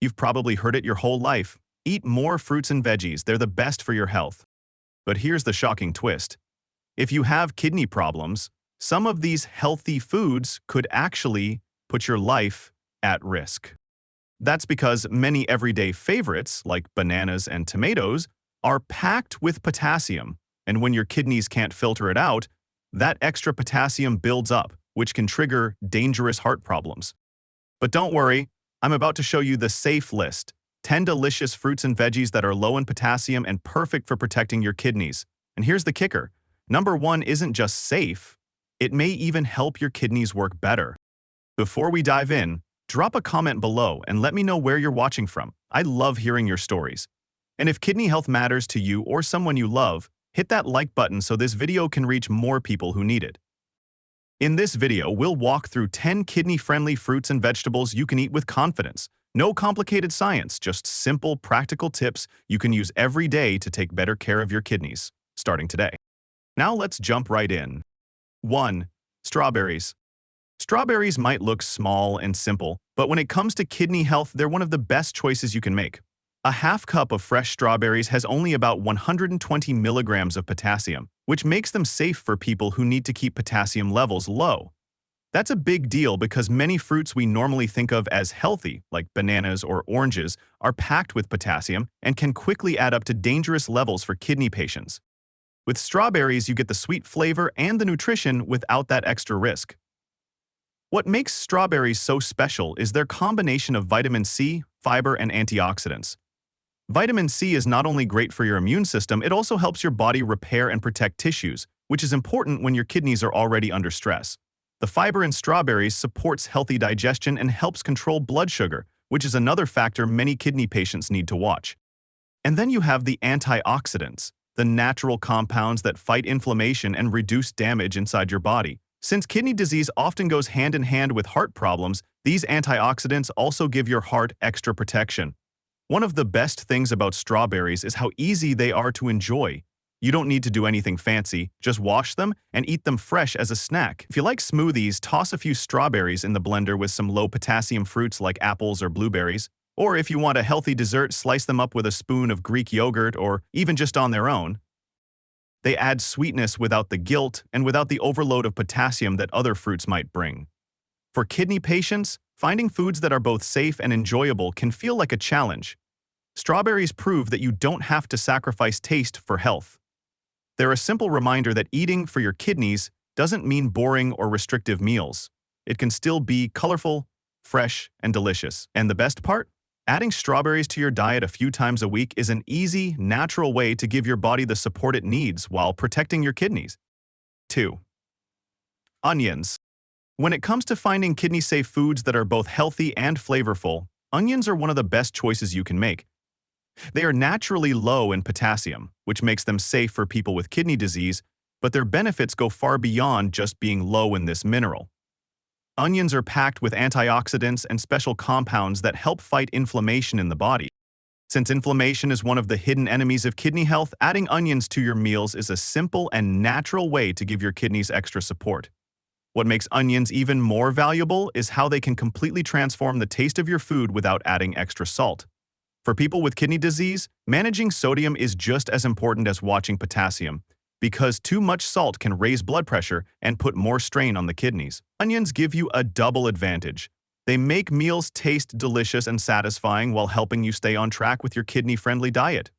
You've probably heard it your whole life. Eat more fruits and veggies, they're the best for your health. But here's the shocking twist. If you have kidney problems, some of these healthy foods could actually put your life at risk. That's because many everyday favorites, like bananas and tomatoes, are packed with potassium, and when your kidneys can't filter it out, that extra potassium builds up, which can trigger dangerous heart problems. But don't worry, I'm about to show you the safe list, 10 delicious fruits and veggies that are low in potassium and perfect for protecting your kidneys. And here's the kicker. Number 1 isn't just safe, it may even help your kidneys work better. Before we dive in, drop a comment below and let me know where you're watching from. I love hearing your stories. And if kidney health matters to you or someone you love, hit that like button so this video can reach more people who need it. In this video, we'll walk through 10 kidney-friendly fruits and vegetables you can eat with confidence. No complicated science, just simple, practical tips you can use every day to take better care of your kidneys, starting today. Now let's jump right in. 1. Strawberries. Strawberries might look small and simple, but when it comes to kidney health, they're one of the best choices you can make. A half cup of fresh strawberries has only about 120 milligrams of potassium, which makes them safe for people who need to keep potassium levels low. That's a big deal because many fruits we normally think of as healthy, like bananas or oranges, are packed with potassium and can quickly add up to dangerous levels for kidney patients. With strawberries, you get the sweet flavor and the nutrition without that extra risk. What makes strawberries so special is their combination of vitamin C, fiber, and antioxidants. Vitamin C is not only great for your immune system, it also helps your body repair and protect tissues, which is important when your kidneys are already under stress. The fiber in strawberries supports healthy digestion and helps control blood sugar, which is another factor many kidney patients need to watch. And then you have the antioxidants, the natural compounds that fight inflammation and reduce damage inside your body. Since kidney disease often goes hand in hand with heart problems, these antioxidants also give your heart extra protection. One of the best things about strawberries is how easy they are to enjoy. You don't need to do anything fancy, just wash them and eat them fresh as a snack. If you like smoothies, toss a few strawberries in the blender with some low-potassium fruits like apples or blueberries. Or if you want a healthy dessert, slice them up with a spoon of Greek yogurt or even just on their own. They add sweetness without the guilt and without the overload of potassium that other fruits might bring. For kidney patients, finding foods that are both safe and enjoyable can feel like a challenge. Strawberries prove that you don't have to sacrifice taste for health. They're a simple reminder that eating for your kidneys doesn't mean boring or restrictive meals. It can still be colorful, fresh, and delicious. And the best part? Adding strawberries to your diet a few times a week is an easy, natural way to give your body the support it needs while protecting your kidneys. 2. Onions. When it comes to finding kidney-safe foods that are both healthy and flavorful, onions are one of the best choices you can make. They are naturally low in potassium, which makes them safe for people with kidney disease, but their benefits go far beyond just being low in this mineral. Onions are packed with antioxidants and special compounds that help fight inflammation in the body. Since inflammation is one of the hidden enemies of kidney health, adding onions to your meals is a simple and natural way to give your kidneys extra support. What makes onions even more valuable is how they can completely transform the taste of your food without adding extra salt. For people with kidney disease, managing sodium is just as important as watching potassium, because too much salt can raise blood pressure and put more strain on the kidneys. Onions give you a double advantage. They make meals taste delicious and satisfying while helping you stay on track with your kidney-friendly diet.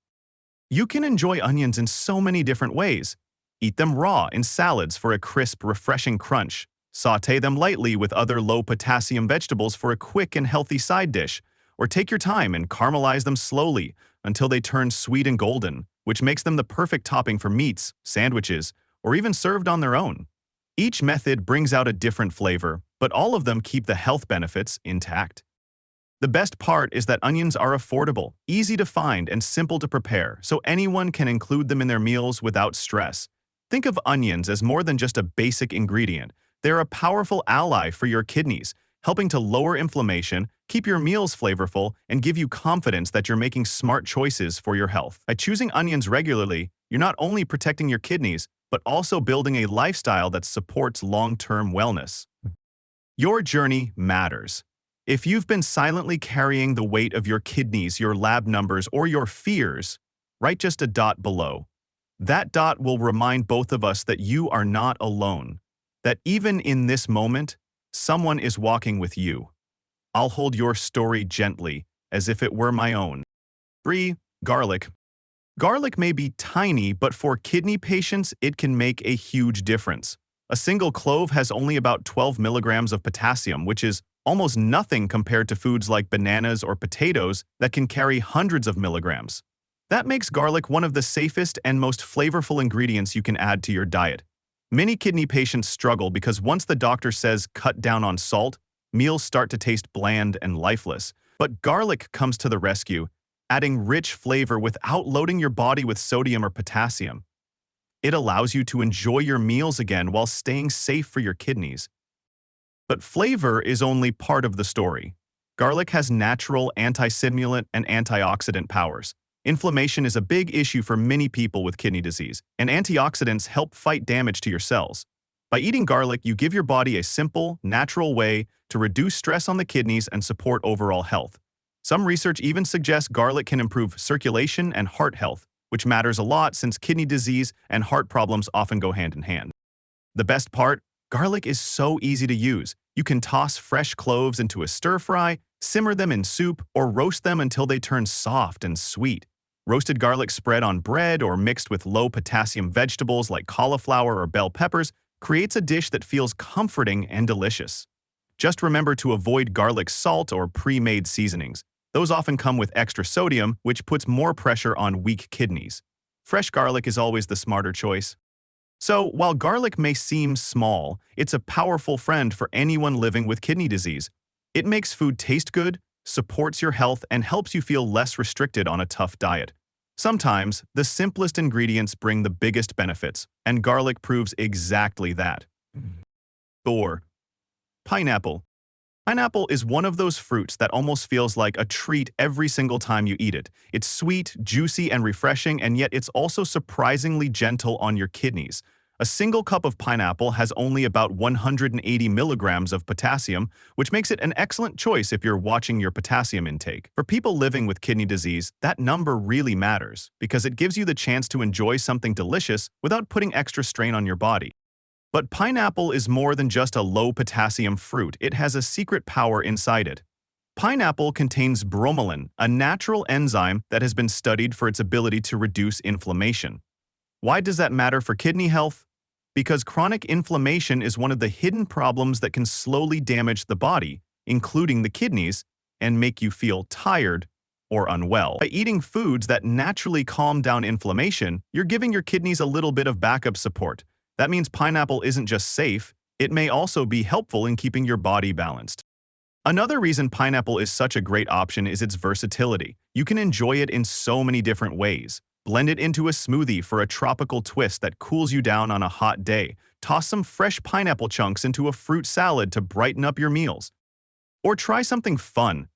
You can enjoy onions in so many different ways. Eat them raw in salads for a crisp, refreshing crunch. Sauté them lightly with other low-potassium vegetables for a quick and healthy side dish. Or take your time and caramelize them slowly until they turn sweet and golden, which makes them the perfect topping for meats, sandwiches, or even served on their own. Each method brings out a different flavor, but all of them keep the health benefits intact. The best part is that onions are affordable, easy to find, and simple to prepare, so anyone can include them in their meals without stress. Think of onions as more than just a basic ingredient. They're a powerful ally for your kidneys, helping to lower inflammation, keep your meals flavorful, and give you confidence that you're making smart choices for your health. By choosing onions regularly, you're not only protecting your kidneys, but also building a lifestyle that supports long-term wellness. Your journey matters. If you've been silently carrying the weight of your kidneys, your lab numbers, or your fears, write just a dot below. That dot will remind both of us that you are not alone, that even in this moment, someone is walking with you. I'll hold your story gently, as if it were my own. 3. Garlic. Garlic may be tiny, but for kidney patients, it can make a huge difference. A single clove has only about 12 milligrams of potassium, which is almost nothing compared to foods like bananas or potatoes that can carry hundreds of milligrams. That makes garlic one of the safest and most flavorful ingredients you can add to your diet. Many kidney patients struggle because once the doctor says cut down on salt, meals start to taste bland and lifeless. But garlic comes to the rescue, adding rich flavor without loading your body with sodium or potassium. It allows you to enjoy your meals again while staying safe for your kidneys. But flavor is only part of the story. Garlic has natural anti-stimulant and antioxidant powers. Inflammation is a big issue for many people with kidney disease, and antioxidants help fight damage to your cells. By eating garlic, you give your body a simple, natural way to reduce stress on the kidneys and support overall health. Some research even suggests garlic can improve circulation and heart health, which matters a lot since kidney disease and heart problems often go hand in hand. The best part? Garlic is so easy to use. You can toss fresh cloves into a stir-fry, simmer them in soup, or roast them until they turn soft and sweet. Roasted garlic spread on bread or mixed with low-potassium vegetables like cauliflower or bell peppers creates a dish that feels comforting and delicious. Just remember to avoid garlic salt or pre-made seasonings. Those often come with extra sodium, which puts more pressure on weak kidneys. Fresh garlic is always the smarter choice. So, while garlic may seem small, it's a powerful friend for anyone living with kidney disease. It makes food taste good, supports your health, and helps you feel less restricted on a tough diet. Sometimes, the simplest ingredients bring the biggest benefits, and garlic proves exactly that. 4. Pineapple. Pineapple is one of those fruits that almost feels like a treat every single time you eat it. It's sweet, juicy, and refreshing, and yet it's also surprisingly gentle on your kidneys. A single cup of pineapple has only about 180 milligrams of potassium, which makes it an excellent choice if you're watching your potassium intake. For people living with kidney disease, that number really matters because it gives you the chance to enjoy something delicious without putting extra strain on your body. But pineapple is more than just a low-potassium fruit. It has a secret power inside it. Pineapple contains bromelain, a natural enzyme that has been studied for its ability to reduce inflammation. Why does that matter for kidney health? Because chronic inflammation is one of the hidden problems that can slowly damage the body, including the kidneys, and make you feel tired or unwell. By eating foods that naturally calm down inflammation, you're giving your kidneys a little bit of backup support. That means pineapple isn't just safe, it may also be helpful in keeping your body balanced. Another reason pineapple is such a great option is its versatility. You can enjoy it in so many different ways. Blend it into a smoothie for a tropical twist that cools you down on a hot day. Toss some fresh pineapple chunks into a fruit salad to brighten up your meals. Or try something fun.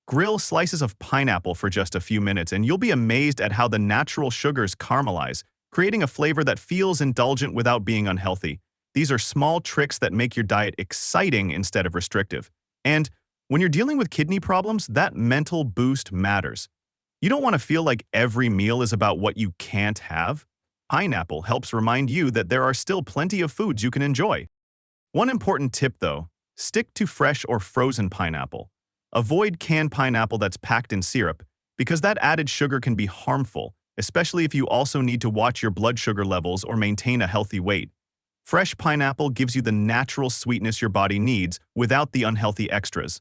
Grill slices of pineapple for just a few minutes and you'll be amazed at how the natural sugars caramelize, creating a flavor that feels indulgent without being unhealthy. These are small tricks that make your diet exciting instead of restrictive. And when you're dealing with kidney problems, that mental boost matters. You don't want to feel like every meal is about what you can't have. Pineapple helps remind you that there are still plenty of foods you can enjoy. One important tip though, stick to fresh or frozen pineapple. Avoid canned pineapple that's packed in syrup, because that added sugar can be harmful, especially if you also need to watch your blood sugar levels or maintain a healthy weight. Fresh pineapple gives you the natural sweetness your body needs without the unhealthy extras.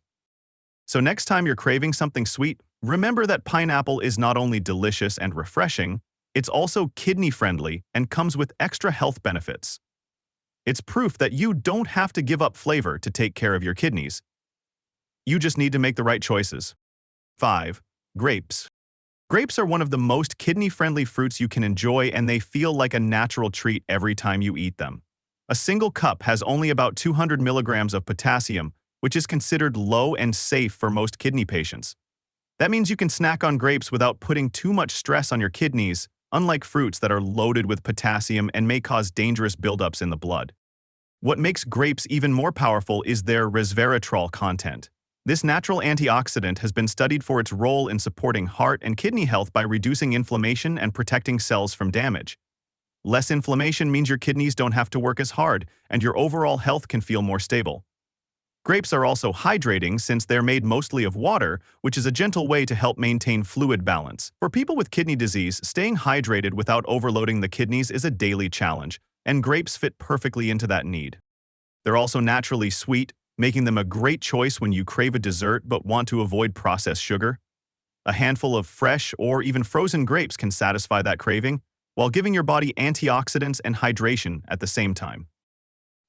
So next time you're craving something sweet, remember that pineapple is not only delicious and refreshing, it's also kidney-friendly and comes with extra health benefits. It's proof that you don't have to give up flavor to take care of your kidneys. You just need to make the right choices. 5. Grapes. Grapes are one of the most kidney-friendly fruits you can enjoy, and they feel like a natural treat every time you eat them. A single cup has only about 200 milligrams of potassium, which is considered low and safe for most kidney patients. That means you can snack on grapes without putting too much stress on your kidneys, unlike fruits that are loaded with potassium and may cause dangerous buildups in the blood. What makes grapes even more powerful is their resveratrol content. This natural antioxidant has been studied for its role in supporting heart and kidney health by reducing inflammation and protecting cells from damage. Less inflammation means your kidneys don't have to work as hard, and your overall health can feel more stable. Grapes are also hydrating since they're made mostly of water, which is a gentle way to help maintain fluid balance. For people with kidney disease, staying hydrated without overloading the kidneys is a daily challenge, and grapes fit perfectly into that need. They're also naturally sweet, making them a great choice when you crave a dessert but want to avoid processed sugar. A handful of fresh or even frozen grapes can satisfy that craving, while giving your body antioxidants and hydration at the same time.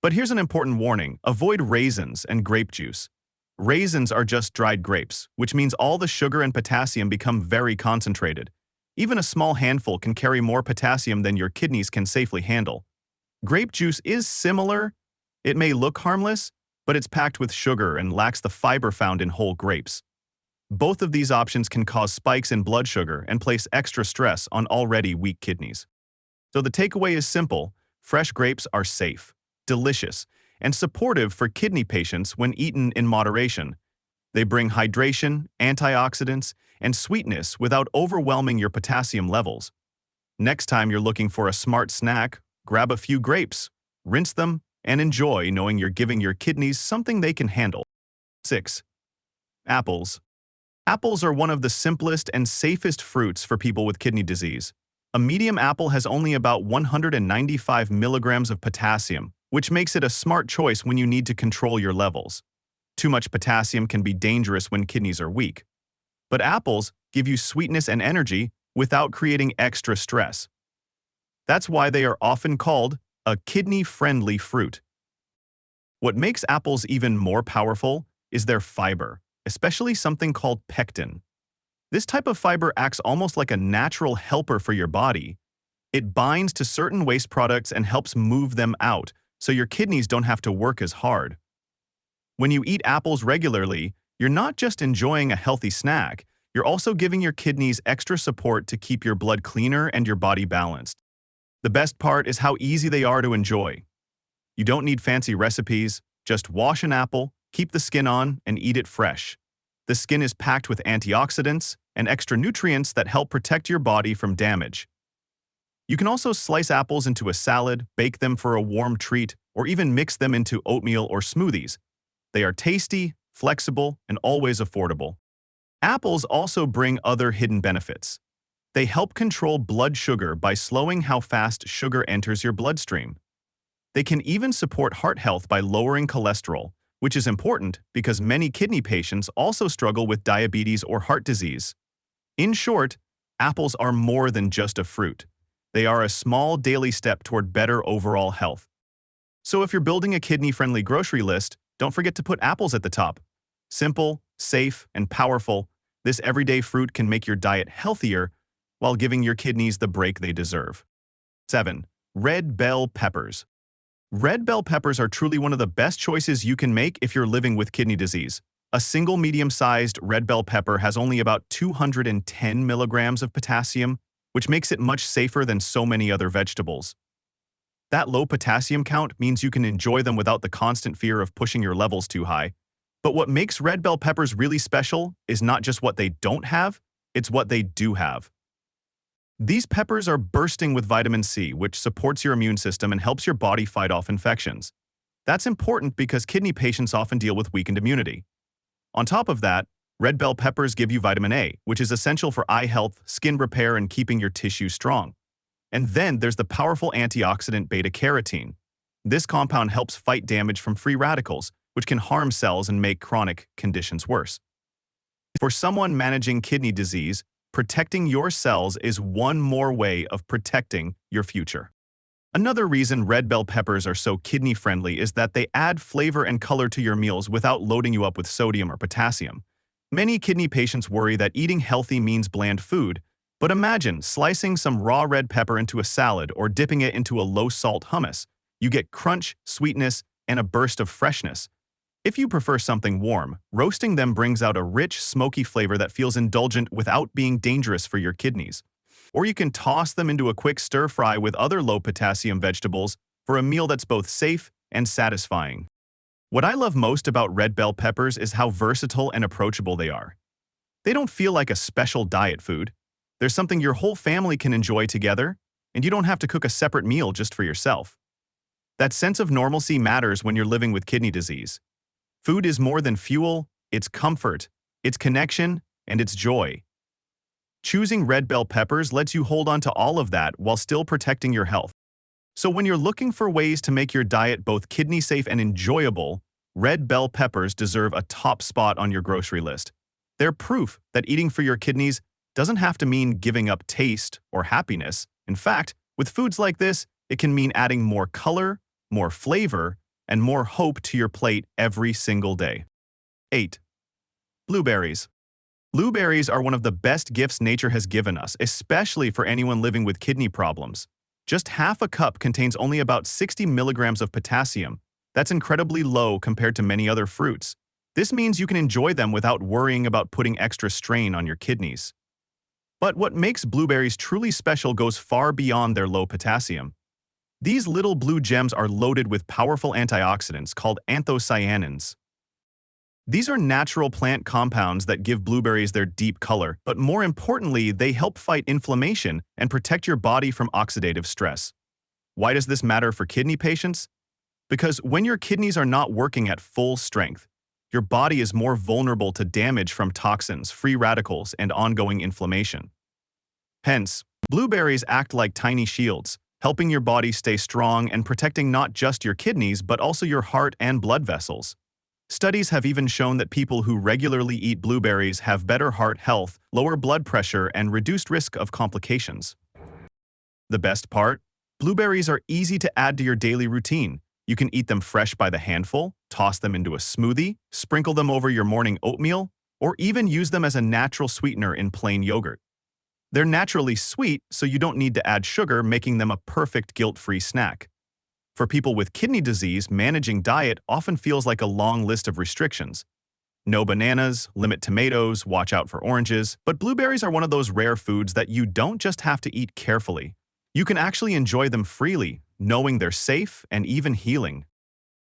But here's an important warning: avoid raisins and grape juice. Raisins are just dried grapes, which means all the sugar and potassium become very concentrated. Even a small handful can carry more potassium than your kidneys can safely handle. Grape juice is similar. It may look harmless, but it's packed with sugar and lacks the fiber found in whole grapes. Both of these options can cause spikes in blood sugar and place extra stress on already weak kidneys. So the takeaway is simple: fresh grapes are safe, delicious, and supportive for kidney patients when eaten in moderation. They bring hydration, antioxidants, and sweetness without overwhelming your potassium levels. Next time you're looking for a smart snack, grab a few grapes, rinse them, and enjoy knowing you're giving your kidneys something they can handle. 6. Apples. Apples are one of the simplest and safest fruits for people with kidney disease. A medium apple has only about 195 milligrams of potassium, which makes it a smart choice when you need to control your levels. Too much potassium can be dangerous when kidneys are weak. But apples give you sweetness and energy without creating extra stress. That's why they are often called a kidney-friendly fruit. What makes apples even more powerful is their fiber, especially something called pectin. This type of fiber acts almost like a natural helper for your body. It binds to certain waste products and helps move them out, so your kidneys don't have to work as hard. When you eat apples regularly, you're not just enjoying a healthy snack, you're also giving your kidneys extra support to keep your blood cleaner and your body balanced. The best part is how easy they are to enjoy. You don't need fancy recipes, just wash an apple, keep the skin on, and eat it fresh. The skin is packed with antioxidants and extra nutrients that help protect your body from damage. You can also slice apples into a salad, bake them for a warm treat, or even mix them into oatmeal or smoothies. They are tasty, flexible, and always affordable. Apples also bring other hidden benefits. They help control blood sugar by slowing how fast sugar enters your bloodstream. They can even support heart health by lowering cholesterol, which is important because many kidney patients also struggle with diabetes or heart disease. In short, apples are more than just a fruit. They are a small daily step toward better overall health. So if you're building a kidney-friendly grocery list, don't forget to put apples at the top. Simple, safe, and powerful, this everyday fruit can make your diet healthier while giving your kidneys the break they deserve. 7. Red bell peppers. Red bell peppers are truly one of the best choices you can make if you're living with kidney disease. A single medium-sized red bell pepper has only about 210 milligrams of potassium, which makes it much safer than so many other vegetables. That low potassium count means you can enjoy them without the constant fear of pushing your levels too high. But what makes red bell peppers really special is not just what they don't have, it's what they do have. These peppers are bursting with vitamin C, which supports your immune system and helps your body fight off infections. That's important because kidney patients often deal with weakened immunity. On top of that, red bell peppers give you vitamin A, which is essential for eye health, skin repair, and keeping your tissue strong. And then there's the powerful antioxidant beta-carotene. This compound helps fight damage from free radicals, which can harm cells and make chronic conditions worse. For someone managing kidney disease, protecting your cells is one more way of protecting your future. Another reason red bell peppers are so kidney-friendly is that they add flavor and color to your meals without loading you up with sodium or potassium. Many kidney patients worry that eating healthy means bland food, but imagine slicing some raw red pepper into a salad or dipping it into a low-salt hummus. You get crunch, sweetness, and a burst of freshness. If you prefer something warm, roasting them brings out a rich, smoky flavor that feels indulgent without being dangerous for your kidneys. Or you can toss them into a quick stir-fry with other low-potassium vegetables for a meal that's both safe and satisfying. What I love most about red bell peppers is how versatile and approachable they are. They don't feel like a special diet food. They're something your whole family can enjoy together, and you don't have to cook a separate meal just for yourself. That sense of normalcy matters when you're living with kidney disease. Food is more than fuel, it's comfort, it's connection, and it's joy. Choosing red bell peppers lets you hold on to all of that while still protecting your health. So when you're looking for ways to make your diet both kidney safe and enjoyable, red bell peppers deserve a top spot on your grocery list. They're proof that eating for your kidneys doesn't have to mean giving up taste or happiness. In fact, with foods like this, it can mean adding more color, more flavor, and more hope to your plate every single day. 8. Blueberries. Blueberries are one of the best gifts nature has given us, especially for anyone living with kidney problems. Just half a cup contains only about 60 milligrams of potassium. That's incredibly low compared to many other fruits. This means you can enjoy them without worrying about putting extra strain on your kidneys. But what makes blueberries truly special goes far beyond their low potassium. These little blue gems are loaded with powerful antioxidants called anthocyanins. These are natural plant compounds that give blueberries their deep color, but more importantly, they help fight inflammation and protect your body from oxidative stress. Why does this matter for kidney patients? Because when your kidneys are not working at full strength, your body is more vulnerable to damage from toxins, free radicals, and ongoing inflammation. Hence, blueberries act like tiny shields, helping your body stay strong and protecting not just your kidneys but also your heart and blood vessels. Studies have even shown that people who regularly eat blueberries have better heart health, lower blood pressure, and reduced risk of complications. The best part? Blueberries are easy to add to your daily routine. You can eat them fresh by the handful, toss them into a smoothie, sprinkle them over your morning oatmeal, or even use them as a natural sweetener in plain yogurt. They're naturally sweet, so you don't need to add sugar, making them a perfect guilt-free snack. For people with kidney disease, managing diet often feels like a long list of restrictions. No bananas, limit tomatoes, watch out for oranges, but blueberries are one of those rare foods that you don't just have to eat carefully. You can actually enjoy them freely, knowing they're safe and even healing.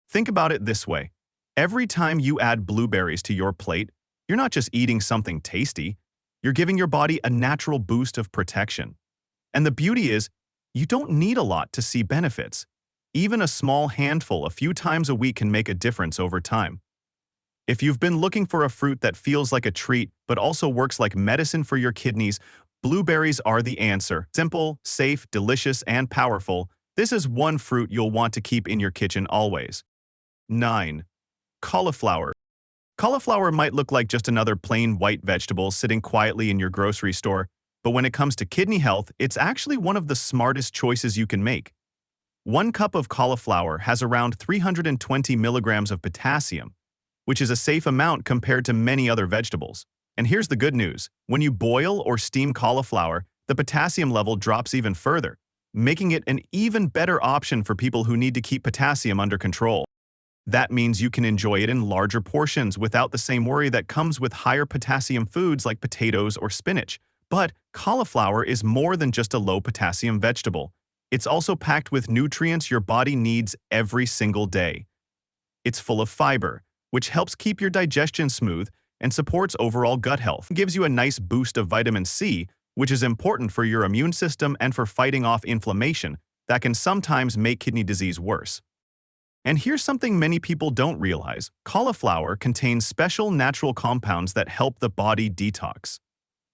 Think about it this way. Every time you add blueberries to your plate, you're not just eating something tasty, you're giving your body a natural boost of protection. And the beauty is, you don't need a lot to see benefits. Even a small handful a few times a week can make a difference over time. If you've been looking for a fruit that feels like a treat but also works like medicine for your kidneys, blueberries are the answer. Simple, safe, delicious, and powerful, this is one fruit you'll want to keep in your kitchen always. 9. Cauliflower. Cauliflower might look like just another plain white vegetable sitting quietly in your grocery store, but when it comes to kidney health, it's actually one of the smartest choices you can make. 1 cup of cauliflower has around 320 milligrams of potassium, which is a safe amount compared to many other vegetables. And here's the good news. When you boil or steam cauliflower, the potassium level drops even further, making it an even better option for people who need to keep potassium under control. That means you can enjoy it in larger portions without the same worry that comes with higher potassium foods like potatoes or spinach. But cauliflower is more than just a low potassium vegetable. It's also packed with nutrients your body needs every single day. It's full of fiber, which helps keep your digestion smooth and supports overall gut health. It gives you a nice boost of vitamin C, which is important for your immune system and for fighting off inflammation that can sometimes make kidney disease worse. And here's something many people don't realize. Cauliflower contains special natural compounds that help the body detox.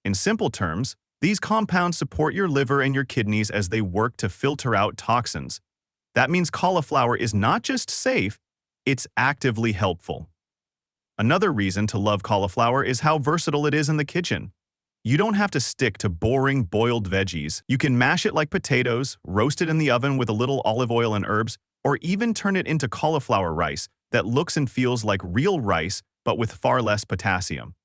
In simple terms, these compounds support your liver and your kidneys as they work to filter out toxins. That means cauliflower is not just safe, it's actively helpful. Another reason to love cauliflower is how versatile it is in the kitchen. You don't have to stick to boring boiled veggies. You can mash it like potatoes, roast it in the oven with a little olive oil and herbs, or even turn it into cauliflower rice that looks and feels like real rice but with far less potassium.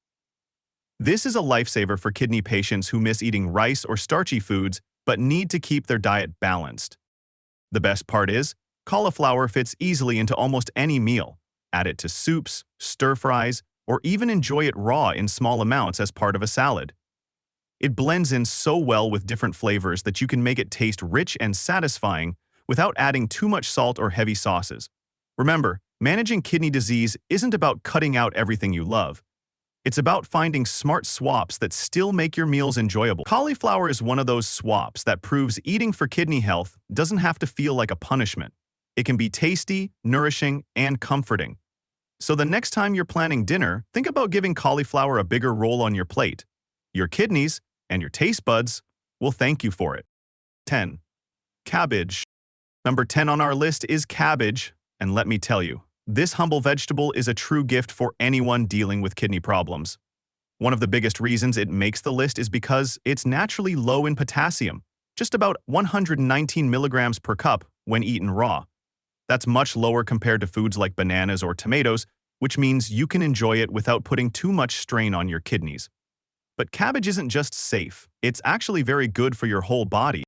This is a lifesaver for kidney patients who miss eating rice or starchy foods but need to keep their diet balanced. The best part is, cauliflower fits easily into almost any meal. Add it to soups, stir-fries, or even enjoy it raw in small amounts as part of a salad. It blends in so well with different flavors that you can make it taste rich and satisfying without adding too much salt or heavy sauces. Remember, Managing kidney disease isn't about cutting out everything you love. It's about finding smart swaps that still make your meals enjoyable. Cauliflower is one of those swaps that proves eating for kidney health doesn't have to feel like a punishment. It can be tasty, nourishing, and comforting. So the next time you're planning dinner, think about giving cauliflower a bigger role on your plate. Your kidneys and your taste buds will thank you for it. 10. Cabbage. Number 10 on our list is cabbage, and let me tell you, this humble vegetable is a true gift for anyone dealing with kidney problems. One of the biggest reasons it makes the list is because it's naturally low in potassium, just about 119 milligrams per cup when eaten raw. That's much lower compared to foods like bananas or tomatoes, which means you can enjoy it without putting too much strain on your kidneys. But cabbage isn't just safe, it's actually very good for your whole body.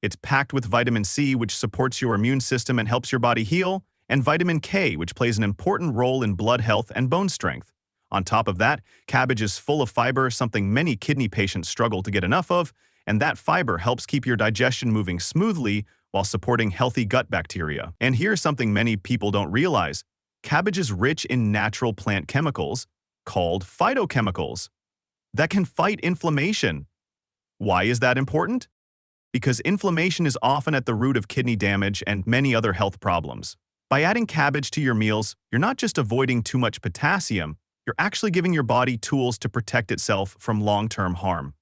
It's packed with vitamin C, which supports your immune system and helps your body heal, and vitamin K, which plays an important role in blood health and bone strength. On top of that, cabbage is full of fiber, something many kidney patients struggle to get enough of, and that fiber helps keep your digestion moving smoothly while supporting healthy gut bacteria. And here's something many people don't realize. Cabbage is rich in natural plant chemicals called phytochemicals that can fight inflammation. Why is that important? Because inflammation is often at the root of kidney damage and many other health problems. By adding cabbage to your meals, you're not just avoiding too much potassium, you're actually giving your body tools to protect itself from long-term harm.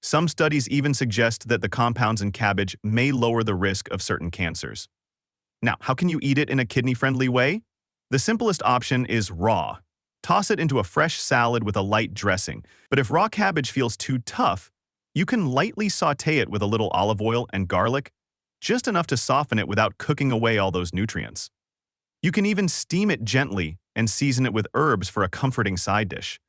Some studies even suggest that the compounds in cabbage may lower the risk of certain cancers. Now, how can you eat it in a kidney-friendly way? The simplest option is raw. Toss it into a fresh salad with a light dressing. But if raw cabbage feels too tough, you can lightly sauté it with a little olive oil and garlic, just enough to soften it without cooking away all those nutrients. You can even steam it gently and season it with herbs for a comforting side dish.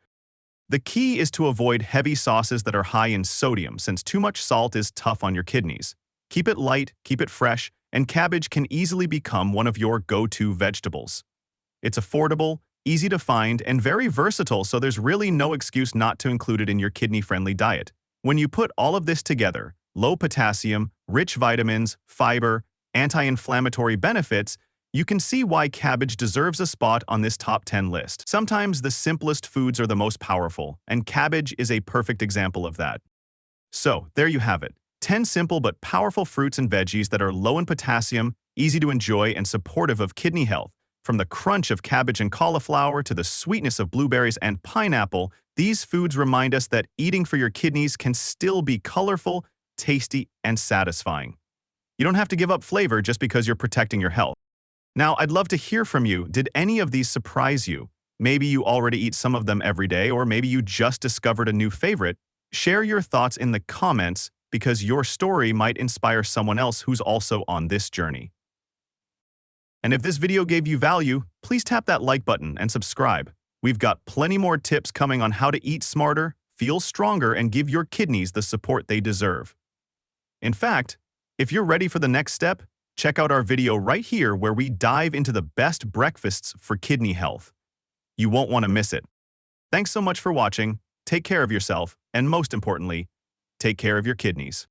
The key is to avoid heavy sauces that are high in sodium, since too much salt is tough on your kidneys. Keep it light, keep it fresh, and cabbage can easily become one of your go-to vegetables. It's affordable, easy to find, and very versatile, so there's really no excuse not to include it in your kidney-friendly diet. When you put all of this together, low potassium, rich vitamins, fiber, anti-inflammatory benefits, you can see why cabbage deserves a spot on this top 10 list. Sometimes the simplest foods are the most powerful, and cabbage is a perfect example of that. So, there you have it. 10 simple but powerful fruits and veggies that are low in potassium, easy to enjoy, and supportive of kidney health. From the crunch of cabbage and cauliflower to the sweetness of blueberries and pineapple, these foods remind us that eating for your kidneys can still be colorful, tasty, and satisfying. You don't have to give up flavor just because you're protecting your health. Now, I'd love to hear from you. Did any of these surprise you? Maybe you already eat some of them every day, or maybe you just discovered a new favorite. Share your thoughts in the comments because your story might inspire someone else who's also on this journey. And if this video gave you value, please tap that like button and subscribe. We've got plenty more tips coming on how to eat smarter, feel stronger, and give your kidneys the support they deserve. In fact, if you're ready for the next step, check out our video right here where we dive into the best breakfasts for kidney health. You won't want to miss it. Thanks so much for watching, take care of yourself, and most importantly, take care of your kidneys.